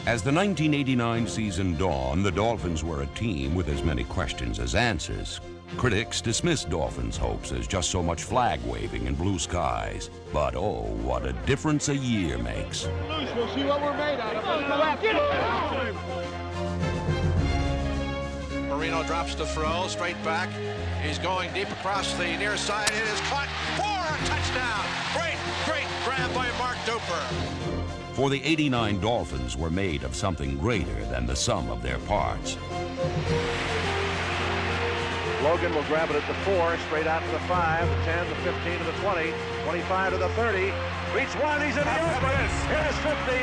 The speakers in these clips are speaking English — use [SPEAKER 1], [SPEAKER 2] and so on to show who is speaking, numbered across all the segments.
[SPEAKER 1] As the 1989 season dawned, the Dolphins were a team with as many questions as answers. Critics dismissed Dolphins' hopes as just so much flag waving and blue skies. But oh, what a difference a year makes.
[SPEAKER 2] We'll see what we're made out of.
[SPEAKER 3] Marino drops the throw, straight back. He's going deep across the near side. It is caught for a touchdown. Great grab by Mark Duper.
[SPEAKER 1] For the '89 Dolphins were made of something greater than the sum of their parts.
[SPEAKER 4] Logan will grab it at the 4, straight out to the 5, the 10, the 15, to the 20, 25 to the 30. Reach one, he's in the open. Here's 50.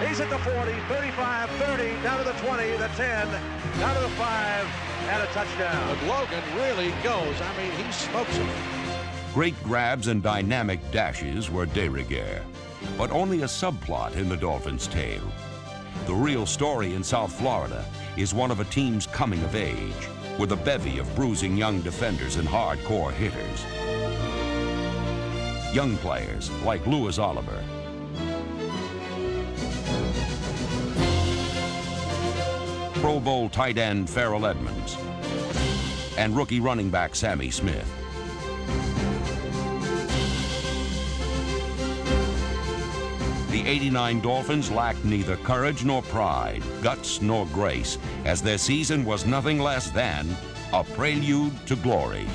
[SPEAKER 4] He's at the 40, 35, 30, down to the 20, the 10, down to the 5, and a touchdown.
[SPEAKER 3] But Logan really goes. I mean, he smokes him.
[SPEAKER 1] Great grabs and dynamic dashes were de rigueur, but only a subplot in the Dolphins' tale. The real story in South Florida is one of a team's coming of age, with a bevy of bruising young defenders and hardcore hitters. Young players like Louis Oliver, Pro Bowl tight end Farrell Edmonds, and rookie running back Sammy Smith. The '89 Dolphins lacked neither courage nor pride, guts nor grace, as their season was nothing less than a prelude to glory.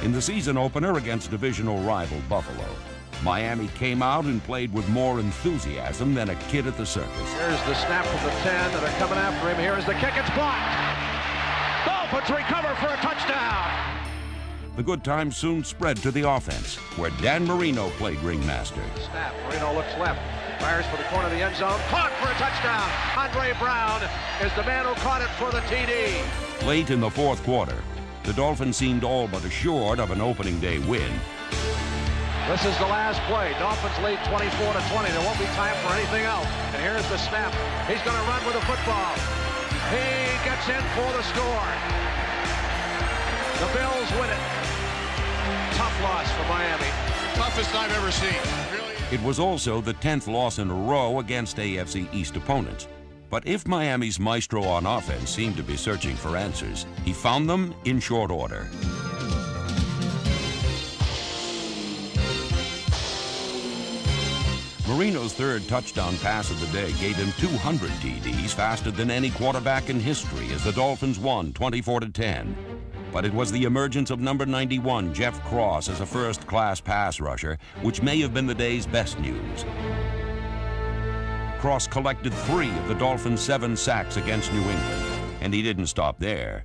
[SPEAKER 1] In the season opener against divisional rival Buffalo, Miami came out and played with more enthusiasm than a kid at the circus.
[SPEAKER 4] Here's the snap from the 10, and they're coming after him. Here's the kick, it's blocked. Dolphins recover for a touchdown.
[SPEAKER 1] The good times soon spread to the offense, where Dan Marino played ringmaster.
[SPEAKER 4] Snap, Marino looks left, fires for the corner of the end zone, caught for a touchdown. Andre Brown is the man who caught it for the TD.
[SPEAKER 1] Late in the fourth quarter, the Dolphins seemed all but assured of an opening day win.
[SPEAKER 4] This is the last play. Dolphins lead 24-20. There won't be time for anything else. And here's the snap. He's going to run with the football. He gets in for the score. The Bills win it. Tough loss for Miami.
[SPEAKER 3] Toughest I've ever seen. Really.
[SPEAKER 1] It was also the 10th loss in a row against AFC East opponents. But if Miami's maestro on offense seemed to be searching for answers, he found them in short order. Marino's third touchdown pass of the day gave him 200 TDs, faster than any quarterback in history, as the Dolphins won 24-10. But it was the emergence of number 91, Jeff Cross, as a first-class pass rusher, which may have been the day's best news. Cross collected 3 of the Dolphins' 7 sacks against New England, and he didn't stop there.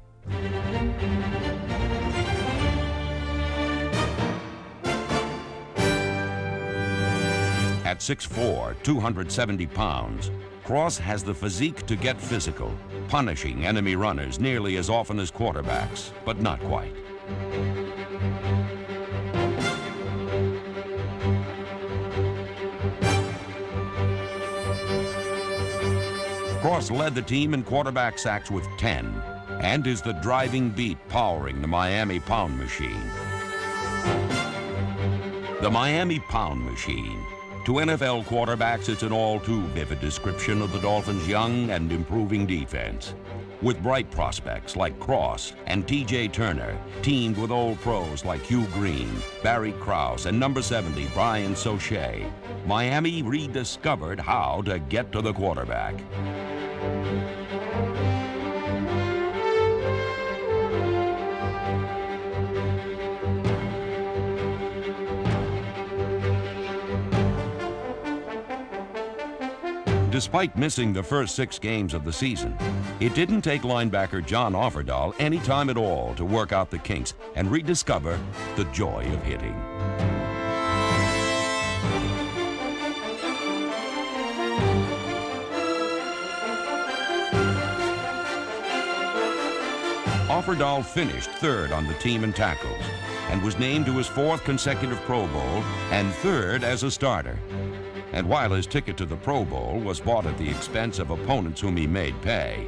[SPEAKER 1] At 6'4", 270 pounds, Cross has the physique to get physical, punishing enemy runners nearly as often as quarterbacks, but not quite. Cross led the team in quarterback sacks with 10, and is the driving beat powering the Miami Pound Machine. The Miami Pound Machine. To NFL quarterbacks, it's an all-too-vivid description of the Dolphins' young and improving defense. With bright prospects like Cross and T.J. Turner, teamed with old pros like Hugh Green, Barry Krause, and number 70, Brian Soche, Miami rediscovered how to get to the quarterback. Despite missing the first 6 games of the season, it didn't take linebacker John Offerdahl any time at all to work out the kinks and rediscover the joy of hitting. Offerdahl finished 3rd on the team in tackles and was named to his 4th consecutive Pro Bowl and 3rd as a starter. And while his ticket to the Pro Bowl was bought at the expense of opponents whom he made pay,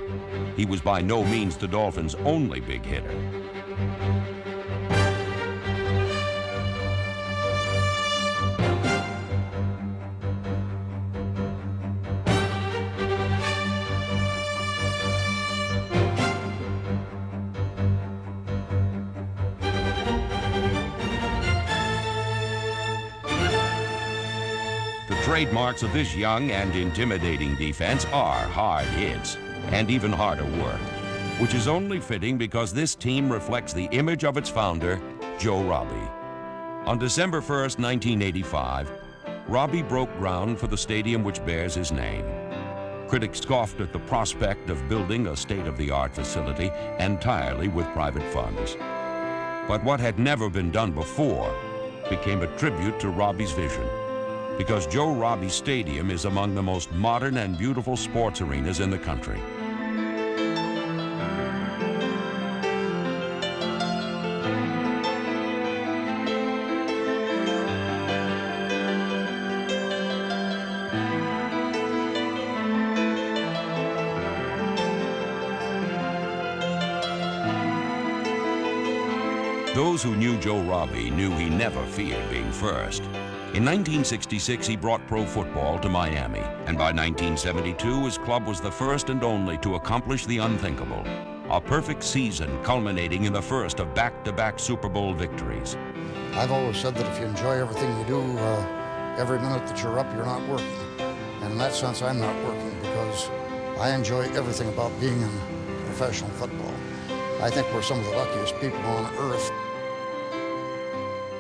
[SPEAKER 1] he was by no means the Dolphins' only big hitter. Trademarks of this young and intimidating defense are hard hits and even harder work, which is only fitting because this team reflects the image of its founder, Joe Robbie. On December 1st, 1985, Robbie broke ground for the stadium which bears his name. Critics scoffed at the prospect of building a state-of-the-art facility entirely with private funds. But what had never been done before became a tribute to Robbie's vision, because Joe Robbie Stadium is among the most modern and beautiful sports arenas in the country. Those who knew Joe Robbie knew he never feared being first. In 1966, he brought pro football to Miami, and by 1972, his club was the first and only to accomplish the unthinkable, a perfect season culminating in the first of back-to-back Super Bowl victories.
[SPEAKER 5] I've always said that if you enjoy everything you do, every minute that you're up, you're not working. And in that sense, I'm not working because I enjoy everything about being in professional football. I think we're some of the luckiest people on earth.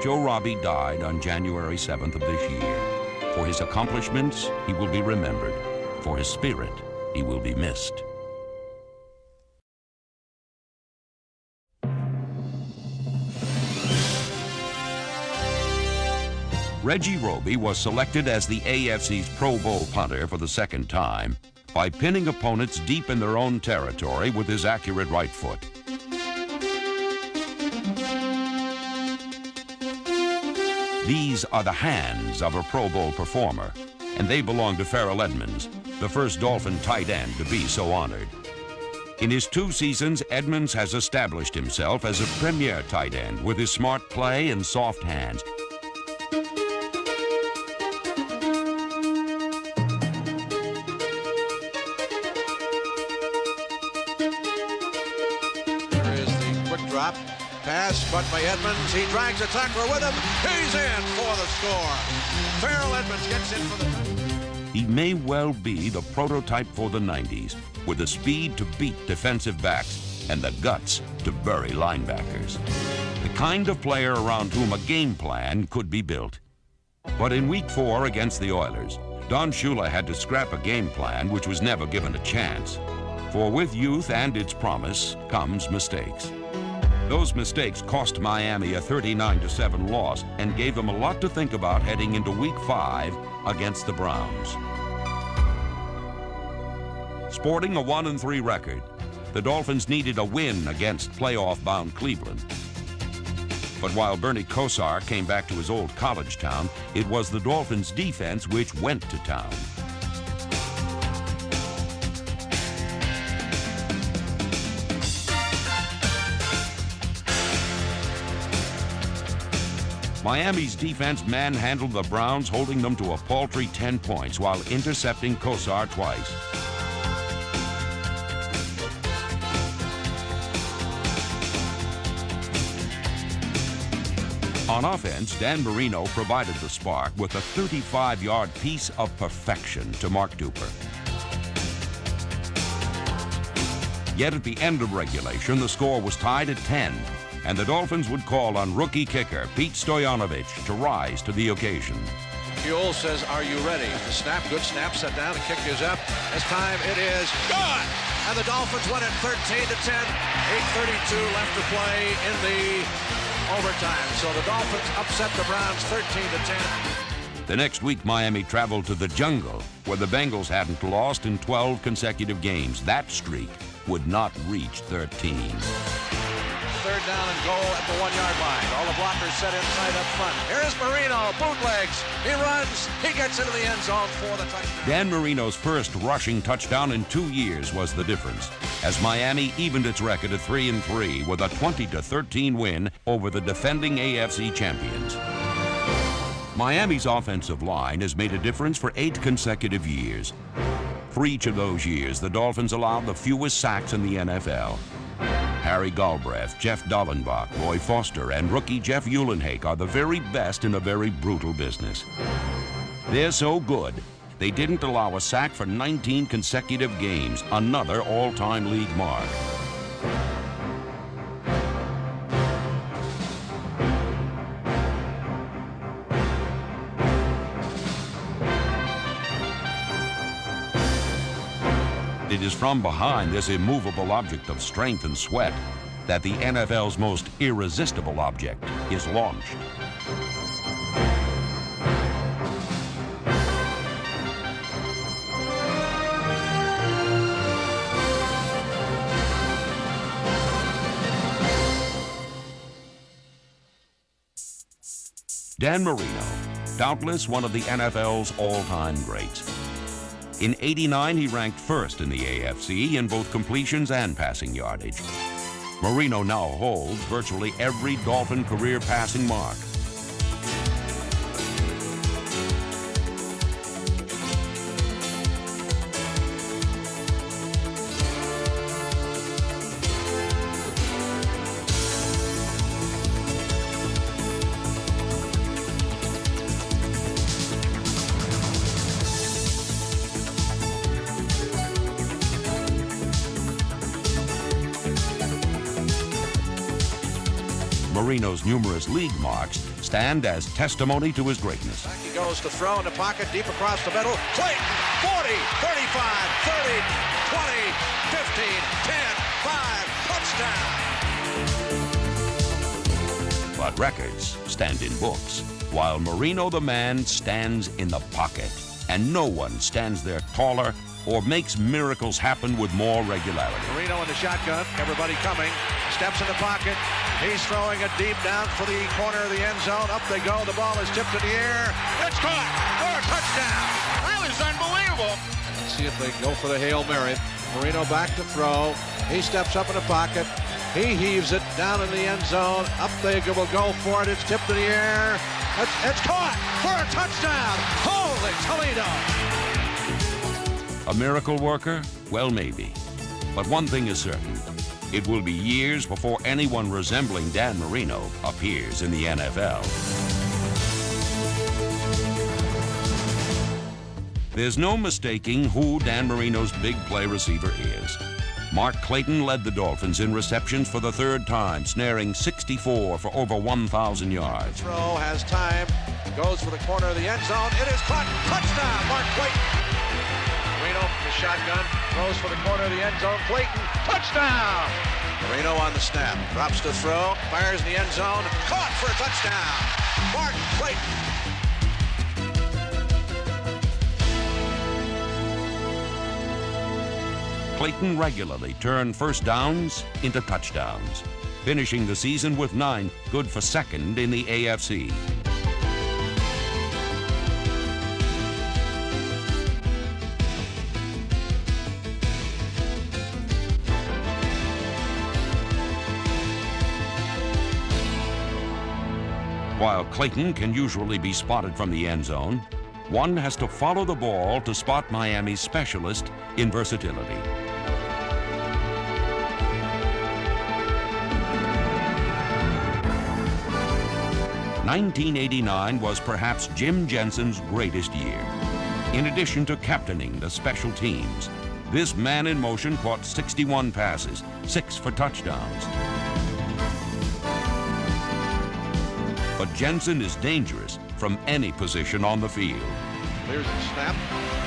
[SPEAKER 1] Joe Robbie died on January 7th of this year. For his accomplishments, he will be remembered. For his spirit, he will be missed. Reggie Roby was selected as the AFC's Pro Bowl punter for the second time by pinning opponents deep in their own territory with his accurate right foot. These are the hands of a Pro Bowl performer, and they belong to Farrell Edmonds, the first Dolphin tight end to be so honored. In his 2 seasons, Edmonds has established himself as a premier tight end with his smart play and soft hands.
[SPEAKER 3] There is the quick drop. Pass, caught by Edmonds. He drags a tackler with him. He's in for the score. Farrell Edmonds gets in for the...
[SPEAKER 1] He may well be the prototype for the 90s, with the speed to beat defensive backs and the guts to bury linebackers. The kind of player around whom a game plan could be built. But in Week 4 against the Oilers, Don Shula had to scrap a game plan which was never given a chance. For with youth and its promise comes mistakes. Those mistakes cost Miami a 39-7 loss and gave them a lot to think about heading into Week 5 against the Browns. Sporting a 1-3 record, the Dolphins needed a win against playoff-bound Cleveland. But while Bernie Kosar came back to his old college town, it was the Dolphins' defense which went to town. Miami's defense manhandled the Browns, holding them to a paltry 10 points while intercepting Kosar twice. On offense, Dan Marino provided the spark with a 35-yard piece of perfection to Mark Duper. Yet at the end of regulation, the score was tied at 10. And the Dolphins would call on rookie kicker Pete Stoyanovich to rise to the occasion.
[SPEAKER 3] Buell says, are you ready? The snap, good snap, set down, the kick is up. This time it is good! And the Dolphins win it 13-10. 8:32 left to play in the overtime. So the Dolphins upset the Browns 13-10.
[SPEAKER 1] The next week, Miami traveled to the jungle, where the Bengals hadn't lost in 12 consecutive games. That streak would not reach 13.
[SPEAKER 3] third down and goal at the 1-yard line. All the blockers set inside up front. Here's Marino, bootlegs. He runs. He gets into the end zone for the touchdown.
[SPEAKER 1] Dan Marino's first rushing touchdown in 2 years was the difference, as Miami evened its record at 3-3 with a 20-13 win over the defending AFC champions. Miami's offensive line has made a difference for 8 consecutive years. For each of those years, the Dolphins allowed the fewest sacks in the NFL. Harry Galbraith, Jeff Dollenbach, Roy Foster, and rookie Jeff Uhlenhake are the very best in a very brutal business. They're so good, they didn't allow a sack for 19 consecutive games, another all-time league mark. It is from behind this immovable object of strength and sweat that the NFL's most irresistible object is launched. Dan Marino, doubtless one of the NFL's all-time greats. In '89, he ranked first in the AFC in both completions and passing yardage. Marino now holds virtually every Dolphin career passing mark. Marino's numerous league marks stand as testimony to his greatness.
[SPEAKER 3] Back he goes to throw in the pocket, deep across the middle. Clayton, 40, 35, 30, 20, 15, 10, 5, touchdown.
[SPEAKER 1] But records stand in books, while Marino the man stands in the pocket. And no one stands there taller or makes miracles happen with more regularity.
[SPEAKER 3] Marino in the shotgun, everybody coming, steps in the pocket. He's throwing it deep down for the corner of the end zone. Up they go. The ball is tipped in the air. It's caught for a touchdown.
[SPEAKER 2] That was unbelievable.
[SPEAKER 3] Let's see if they go for the Hail Mary. Marino back to throw. He steps up in the pocket. He heaves it down in the end zone. Up they will go for it. It's tipped in the air. It's caught for a touchdown. Holy Toledo.
[SPEAKER 1] A miracle worker? Well, maybe. But one thing is certain. It will be years before anyone resembling Dan Marino appears in the NFL. There's no mistaking who Dan Marino's big play receiver is. Mark Clayton led the Dolphins in receptions for the third time, snaring 64 for over 1,000 yards.
[SPEAKER 3] Throw has time, goes for the corner of the end zone. It is caught. Touchdown, Mark Clayton. Marino, the shotgun, throws for the corner of the end zone. Clayton, touchdown. Marino on the snap, drops to throw, fires in the end zone, caught for a touchdown. Mark Clayton.
[SPEAKER 1] Clayton regularly turned first downs into touchdowns, finishing the season with 9, good for second in the AFC. While Clayton can usually be spotted from the end zone, one has to follow the ball to spot Miami's specialist in versatility. '89 was perhaps Jim Jensen's greatest year. In addition to captaining the special teams, this man in motion caught 61 passes, 6 for touchdowns. But Jensen is dangerous from any position on the field.
[SPEAKER 3] Clears the snap,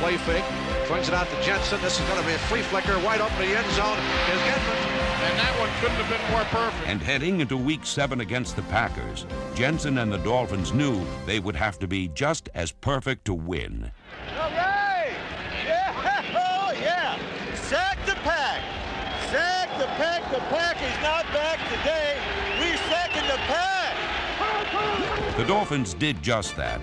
[SPEAKER 3] play fake, swings it out to Jensen. This is going to be a flea flicker wide open the end zone. Is Edmonds.
[SPEAKER 2] And that one couldn't have been more perfect.
[SPEAKER 1] And heading into Week 7 against the Packers, Jensen and the Dolphins knew they would have to be just as perfect to win.
[SPEAKER 6] All right! Yeah! Oh, yeah! Sack the pack! Sack the pack! The pack is not back today.
[SPEAKER 1] The Dolphins did just that.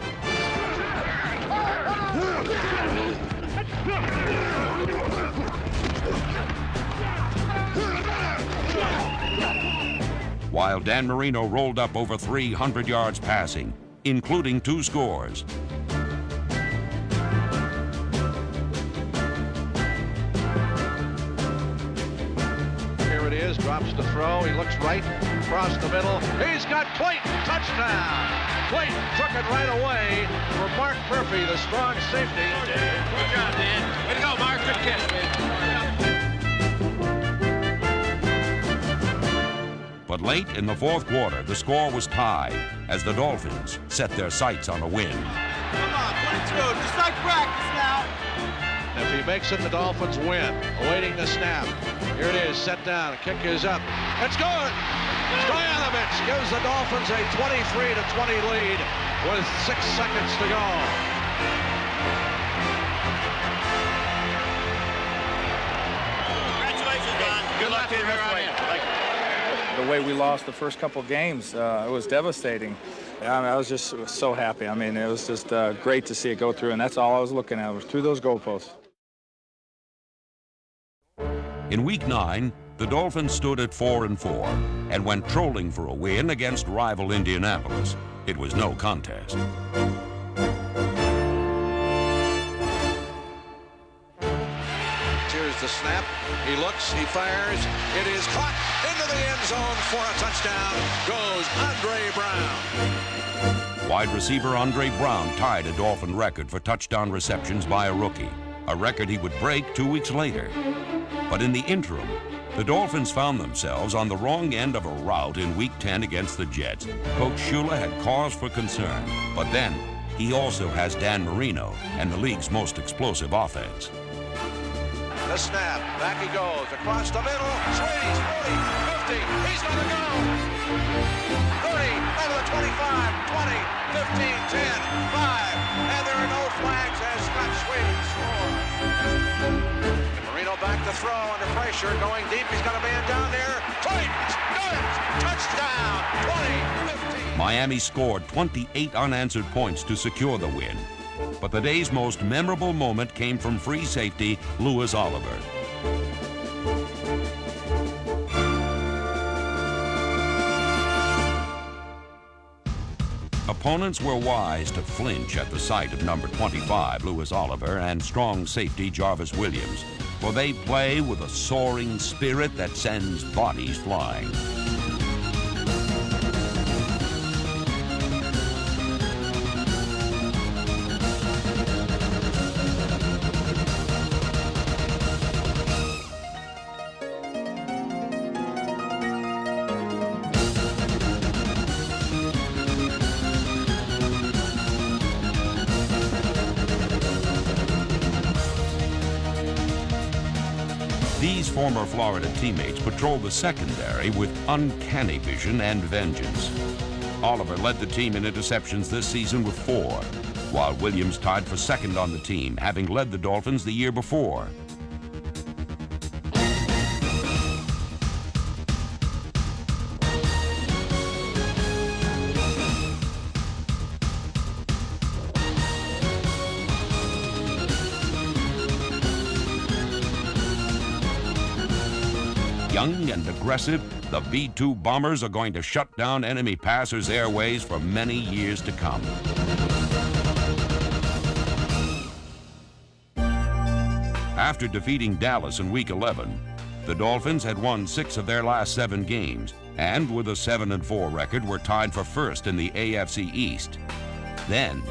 [SPEAKER 1] While Dan Marino rolled up over 300 yards passing, including 2 scores.
[SPEAKER 4] Here it is, drops to throw. He looks right, across the middle. He's got Clayton, touchdown. Clayton took it right away for Mark Murphy, the strong safety.
[SPEAKER 2] Good job, man. Way to go, Mark. Good catch, man.
[SPEAKER 1] But late in the 4th quarter, the score was tied as the Dolphins set their sights on a win.
[SPEAKER 6] Come on, put it through. Just like practice now.
[SPEAKER 4] If he makes it, the Dolphins win. Awaiting the snap. Here it is, set down. Kick is up. It's good. Stoyanovich gives the Dolphins a 23-20 lead with 6 seconds to go.
[SPEAKER 2] Congratulations, Don. Good luck to you around here.
[SPEAKER 7] The way we lost the first couple games, it was devastating. I was just so happy. I mean, it was just great to see it go through, and that's all I was looking at, was through those goalposts.
[SPEAKER 1] In Week 9, the Dolphins stood at 4-4 and went trolling for a win against rival Indianapolis. It was no contest.
[SPEAKER 3] Here's the snap. He looks, he fires. It is caught into the end zone for a touchdown. Goes Andre Brown.
[SPEAKER 1] Wide receiver Andre Brown tied a Dolphin record for touchdown receptions by a rookie, a record he would break 2 weeks later. But in the interim, the Dolphins found themselves on the wrong end of a rout in Week 10 against the Jets. Coach Shula had cause for concern, but then he also has Dan Marino and the league's most explosive offense.
[SPEAKER 3] The snap, back he goes, across the middle, swings, 40, 50, he's gonna go! 30, over the 25, 20, 15, 10, 5, and there are no flags as Scott Sweeney scores. Marino back to throw, under pressure, going deep, he's got a man down there, Clayton's got it! Touchdown, 20, 15.
[SPEAKER 1] Miami scored 28 unanswered points to secure the win. But the day's most memorable moment came from free safety Louis Oliver. Opponents were wise to flinch at the sight of number 25, Louis Oliver, and strong safety Jarvis Williams, for they play with a soaring spirit that sends bodies flying. These former Florida teammates patrolled the secondary with uncanny vision and vengeance. Oliver led the team in interceptions this season with 4, while Williams tied for second on the team, having led the Dolphins the year before. Young and aggressive, the B-2 Bombers are going to shut down enemy passers' airways for many years to come. After defeating Dallas in Week 11, the Dolphins had won 6 of their last 7 games, and with a 7-4 record were tied for first in the AFC East. Then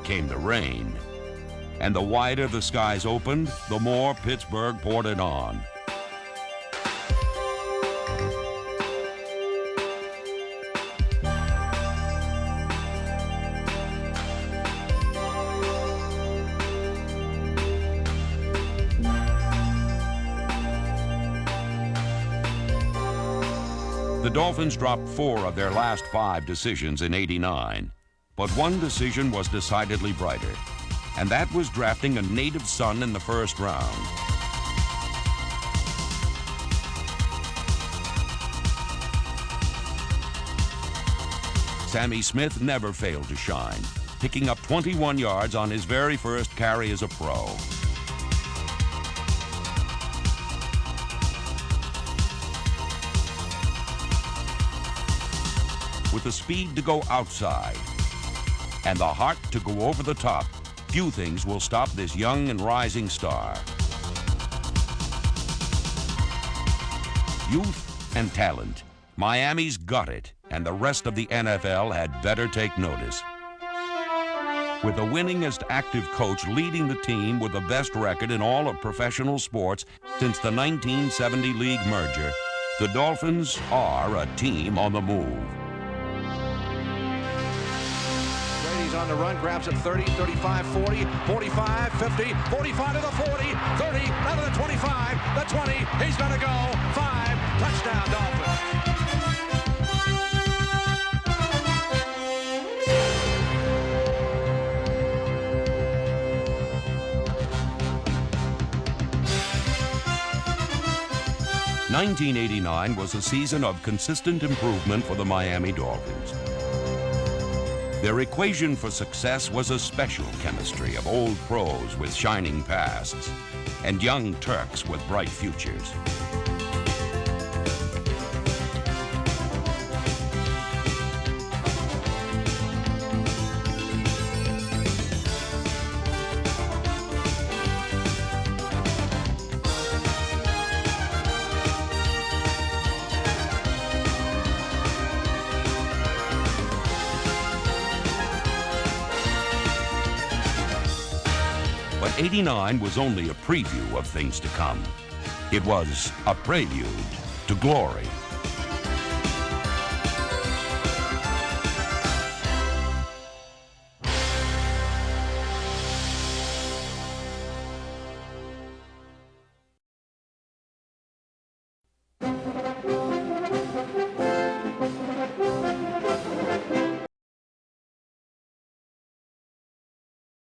[SPEAKER 1] came the rain, and the wider the skies opened, the more Pittsburgh poured it on. The Dolphins dropped 4 of their last 5 decisions in '89, but one decision was decidedly brighter, and that was drafting a native son in the first round. Sammy Smith never failed to shine, picking up 21 yards on his very first carry as a pro. With the speed to go outside and the heart to go over the top, few things will stop this young and rising star. Youth and talent. Miami's got it, and the rest of the NFL had better take notice. With the winningest active coach leading the team with the best record in all of professional sports since the 1970 league merger, the Dolphins are a team on the move.
[SPEAKER 3] Brady's on the run, grabs it 30, 35, 40, 45, 50, 45 to the 40, 30, now to the 25, the 20, he's gonna go, 5, touchdown Dolphins.
[SPEAKER 1] '89 was a season of consistent improvement for the Miami Dolphins. Their equation for success was a special chemistry of old pros with shining pasts and young Turks with bright futures. But '89 was only a preview of things to come. It was a prelude to glory.